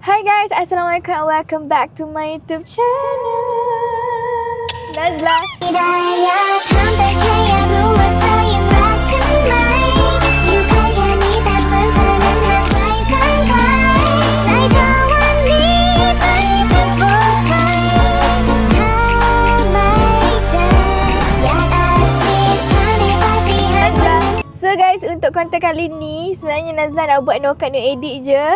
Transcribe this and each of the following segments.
Hi guys, Assalamualaikum and welcome back to my YouTube channel. Nazla. So guys, untuk konten kali ni sebenarnya Nazla nak buat no cut no edit je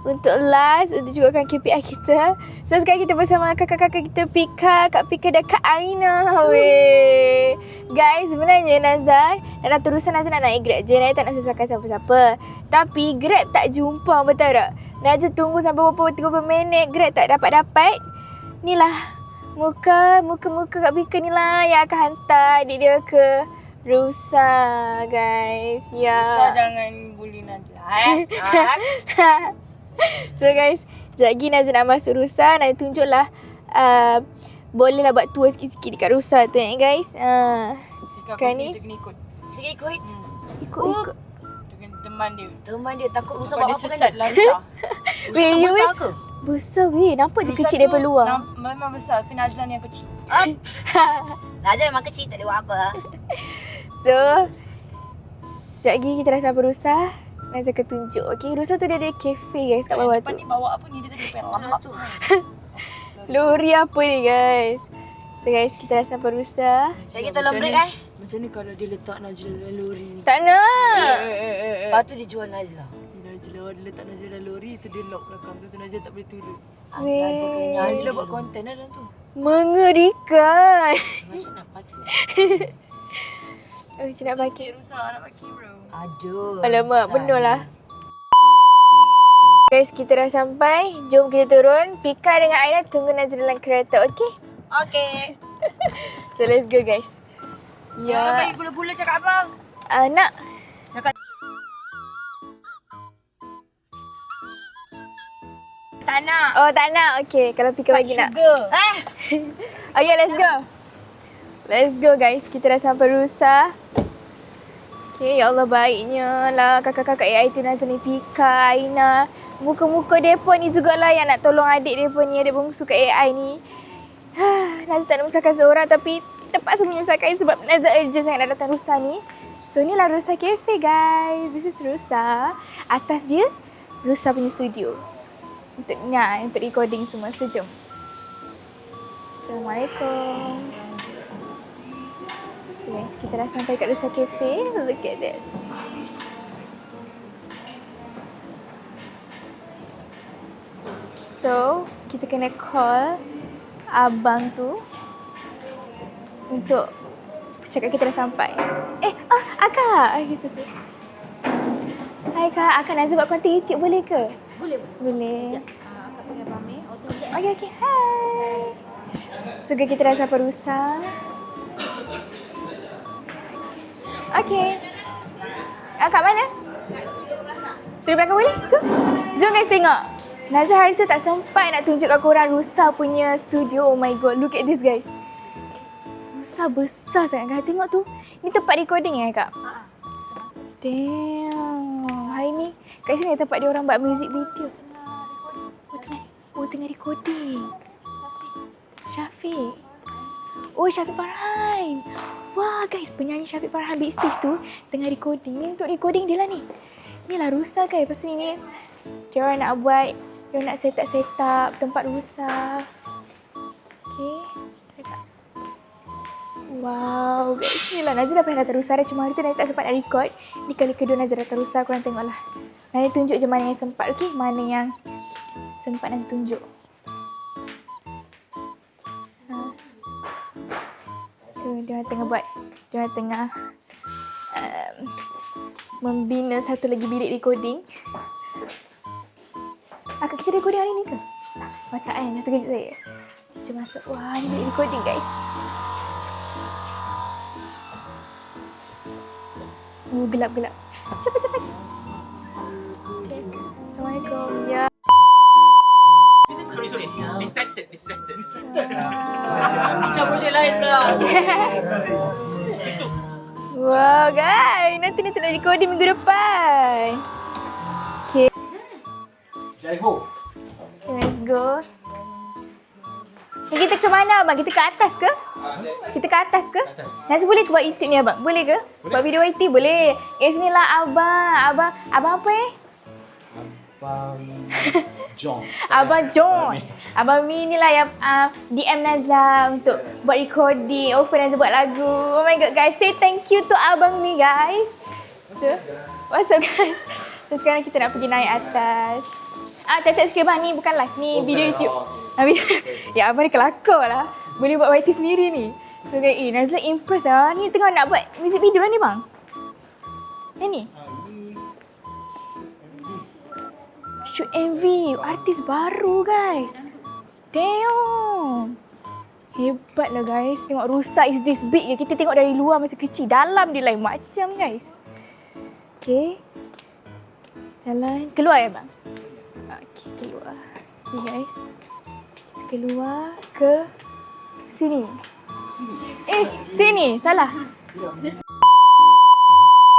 untuk last, untuk cukupkan KPI kita. So sekarang kita bersama kakak-kakak kita Pika, Kak Pika dan Kak Aina. Weh. Guys, sebenarnya Nazla nak terusan Nazla nak naik Grab je, Nazla tak nak susahkan siapa-siapa. Tapi Grab tak jumpa, betul tak? Nazla tunggu sampai berapa 30 minit Grab tak dapat-dapat. Inilah muka Kak Pika ni lah yang akan hantar adik dia ke Rusa, guys. Ya. Rusa jangan bully Nazla So guys, sekejap lagi Nazla nak masuk Rusa. Nanti tunjuklah bolehlah buat tour sikit-sikit dekat Rusa tu guys. Sekarang ni kita kena ikut. Ikut. Dengan teman dia. Takut Rusa buat apa sesat kan? lah Rusa. Weh, Rusa besar ke? besar weh. Nampak je Rusa kecil tu daripada luar. Memang besar tapi Nazla ni yang kecil. Nazla memang kecil, tak boleh buat apa. So sekejap lagi kita dah sampai Rusa. Nazla akan tunjuk. Okay, Rusa tu dia ada kafe guys kat bawah tu. Depan ni bawa apa ni? Dia tadi pengen lambat tu. Lori apa ni guys? So guys, kita dah sampai Rusa. Saya tolong break Macam ni kalau dia letak Nazla dalam lori ni. Tak nak. Lepas tu dia jual Nazla. Nazla dia letak Nazla dalam lori tu, dia lock belakang tu, Nazla tak boleh turun. Nazla kena nyanyi Nazla buat dulu. konten dalam tu. Mengerikan. Macam nak pakai. Oh, macam nak pakai. Sikit Rusa nak pakai bro. Aduh. Alamak, benar lah. Guys, kita dah sampai. Jom kita turun. Pika dengan Aina tunggu Nazla dalam kereta, okey? Okay. So, let's go guys. Orang bagi gula-gula cakap apa? Nak. Cakap tak nak. Oh, tak nak. Okey, kalau Pika bagi nak. Sugar. Okay, let's go. Let's go guys. Kita dah sampai Rusa. Okay, ya Allah baiknya lah kakak-kakak AI tu Nazla ni, Pika, Aina. Muka-muka mereka ni jugalah yang nak tolong adik mereka ni, adik bongsu kat AI ni. Nazla tak nak menyusahkan seorang tapi terpaksa menyusahkan sebab Nazla urgent sangat nak datang Rusa ni. So, inilah Rusa Cafe guys. This is Rusa. Atas dia, Rusa punya studio. Untuk recording semua. So, jom. Assalamualaikum. So guys, kita dah sampai kat Rusa Cafe. Look at that. So, kita kena call abang tu untuk cakap kita dah sampai. Akak. Okay, so. Hai Kak, Akak Nazla buat konten YouTube boleh ke? Boleh. Akak pengen pamit. Okay. Hai. So, kita dah sampai Rusa. Okay. Kat mana? Studio belakang boleh? Jom guys tengok. Nazla hari tu tak sempat nak tunjuk kat korang Rusa punya studio. Oh my god, look at this guys. Rusa besar sangat kak. Tengok tu. Ni tempat recording Kak? Damn. Hari ni kat sini tempat dia orang buat music video. Tengah recording. Syafiq. Oh, Syafiq Farhan. Wah guys, penyanyi Syafiq Farhan big stage tu tengah recording. Ni untuk recording dia lah ni. Ni lah Rusa guys. Lepas ni dia orang nak buat, dia orang nak set up tempat Rusa. Okay. Wow guys, ni lah Nazla dah pernah datang Rusa dah. Cuma hari tu Nazla tak sempat nak record. Ni kali kedua Nazla datang Rusa, korang tengoklah. Nazla tunjuk je mana yang sempat, okay? Mana yang sempat Nazla tunjuk. Dia orang tengah buat, dia orang tengah membina satu lagi bilik recording. Akak kita recording hari ni ke? Oh tak kan, dah terkejut saya. Jom masuk. Wah, ni bilik recording guys. Gelap-gelap. Cepat. Okay. Assalamualaikum. Ya. Sorry. Distracted. Macam boleh lain pula. Wow guys, nanti nak recording minggu depan. Okay. Jaiho. go. Ni kita ke mana abang? Kita ke atas ke? Kita ke atas ke? Nanti boleh ke buat YouTube ni abang? Boleh ke? Buat video YT boleh. Sini lah abang. Abang apa Abang John. Abang John. Abang Mi ni lah yang DM Nazla untuk buat recording. Offer Nazla buat lagu. Oh my god guys. Say thank you to Abang Mi guys. So, what's up guys? So, sekarang kita nak pergi naik atas. Catat sikit bang. Ni bukan live. Ni video YouTube. Ya abang ni kelakar lah. Boleh buat YT sendiri ni. So guys, Nazla impress lah. Ni tengah nak buat music video lah ni bang. Yang ni? Shoot MV. Artis baru guys. Damn. Hebat lah guys. Tengok rusak is this big ke. Kita tengok dari luar masa kecil. Dalam dia lain macam guys. Okay. Jalan. Keluar ya bang? Okay, keluar. Okay guys. Kita keluar ke sini. Sini. Salah.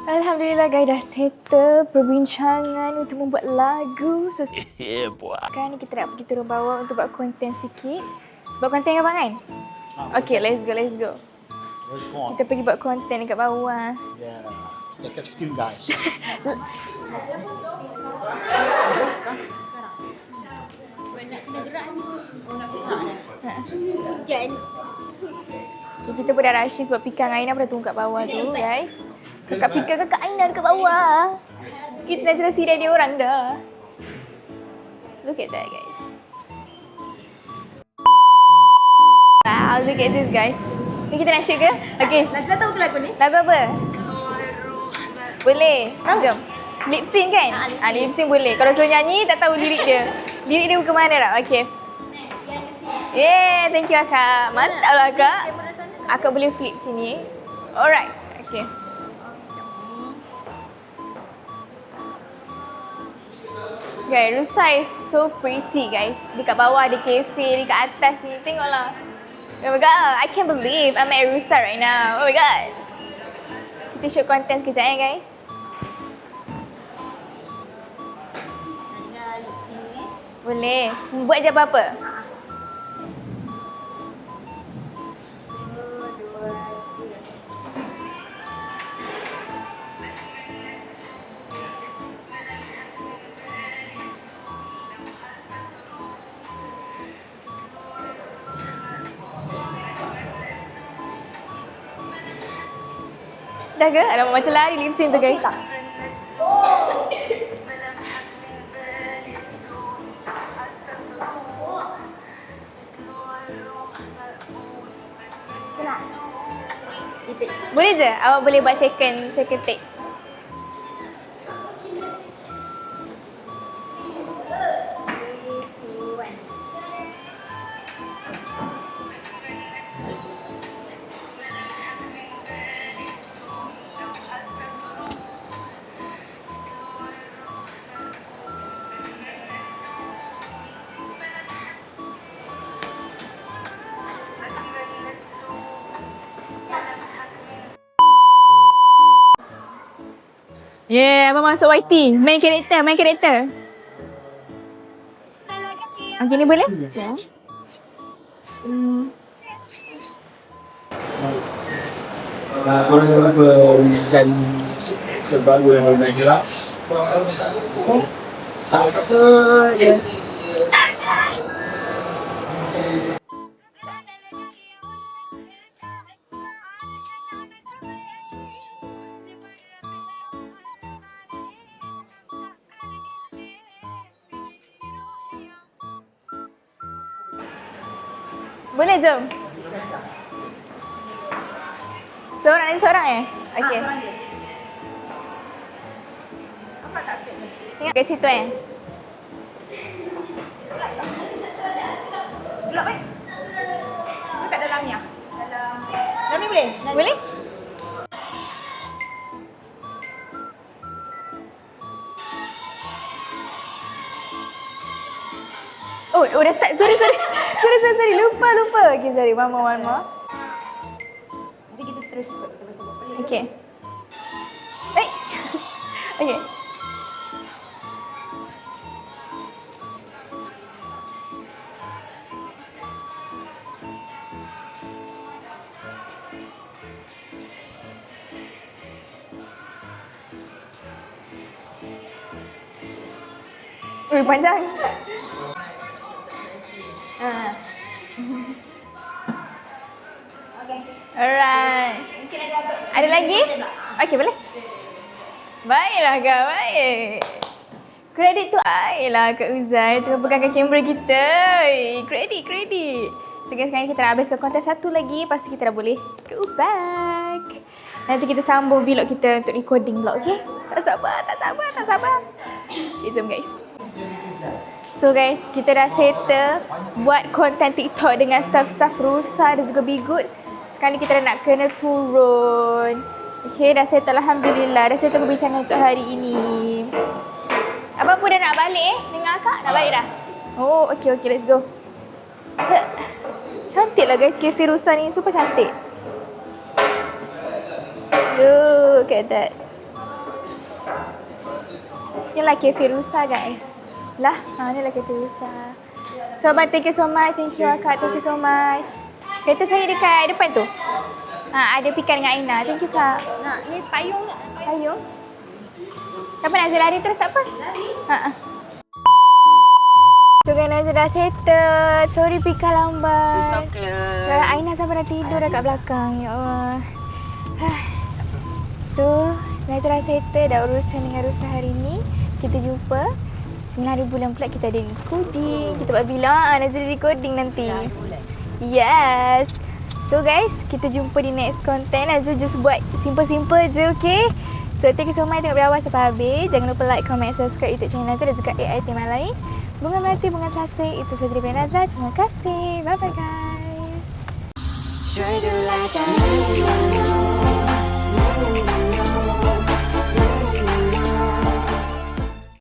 Alhamdulillah guys, dah settle perbincangan untuk membuat lagu. So, sekarang ni kita nak pergi turun bawah untuk buat konten sikit. Buat konten ke abang kan? Okay, let's go. Let's go on. Kita pergi buat konten dekat bawah. Yeah. Tetap skill guys. Nak kena gerak ni. Hujan. Okay, kita pun dah rushing sebab Pika dengan Aina pun dah tunggu kat bawah tu guys. Kakak Pika, kakak Aina dekat bawah. Kita dah jelas dia orang dah. Look at that guys. Wow, look at this guys. Ni kita nak shoot ke? Okay. Nazla tahu ke lagu ni? Lagu apa? Boleh. Jom. Lip sync kan? Lip sync boleh. Kalau suruh nyanyi tak tahu lirik dia. Lirik dia ke mana tak? Okay. Yeah, thank you akak. Mantap lah akak. Akak boleh flip sini. Alright. Okay. Guys, Rusa is so pretty guys. Dekat bawah ada cafe, dekat atas ni. Tengoklah. Oh my god, I can't believe I'm at Rusa right now. Oh my god. Kita shoot content sekejap guys. Boleh. Buat je apa-apa? Dah ke? Alamak macam lari lip sync tu guys. Boleh je? Awak boleh buat second take. Yeah, abang masuk YT. Main karakter. Macam ni boleh? Ya. Korang jangan lupa kan terbaru yang naik kelas. Sasa ya. Boleh jom. Seorang Okay. Seorang je. Apa tak statement? Tengok kat situ Gelap kat dalamnya. Dalam ni boleh? Boleh? Oh dah start. Sorry. Lupa. Okay, sorry. One more. Nanti kita terus buat. Okay. Okay. Ui, panjang. Okay. Alright. Mungkin ada Ada lagi? Okey, boleh. Baiklah Kak, baik. Kredit tu baiklah Kak Uzai tengah pegangkan kamera kita. Kredit. Sekarang kita nak habiskan konten satu lagi, lepas tu kita dah boleh go back. Nanti kita sambung vlog kita untuk recording vlog, okey? Tak sabar. Okay, jom guys. So guys, kita dah settle buat konten TikTok dengan staff-staff Rusa dan juga Bigood. Sekarang ni kita dah nak kena turun. Okay, dah settle Alhamdulillah. Dah settle perbincangan untuk hari ini. Abang pun dah nak balik dengan akak? Nak balik dah? Oh, okay, let's go. Cantik lah guys, cafe Rusa ni super cantik. Look at that. Inilah cafe Rusa guys. Inilah cafe Rusa. So abang, thank you so much. Thank you akak, thank you so much. Kereta saya dekat depan tu. Ada Pika dengan Aina. Thank you kak. Nak, ni payung tak? Payung. Tak apa, Nazil lari terus tak apa. Lari? So kan Nazil dah settle. Sorry Pika lambat. Okay. Aina sampai dah tidur dah kat belakang. Ya Allah. So, Nazil dah settle. Dah urusan dengan Rusa hari ni. Kita jumpa 9 bulan pula kita ada recording. Kita buat vlog. Nazil ada recording nanti. Yes. So guys, kita jumpa di next content. Nazil just buat simple-simple je, okay? So thank you so much tengok dari awal sampai habis. Jangan lupa like, comment, subscribe YouTube channel Nazil dan juga AI team lain. Bunga Melati, Bunga Selasih. Itu sahaja daripada Nazil. Terima kasih. Bye-bye guys. Treat you like a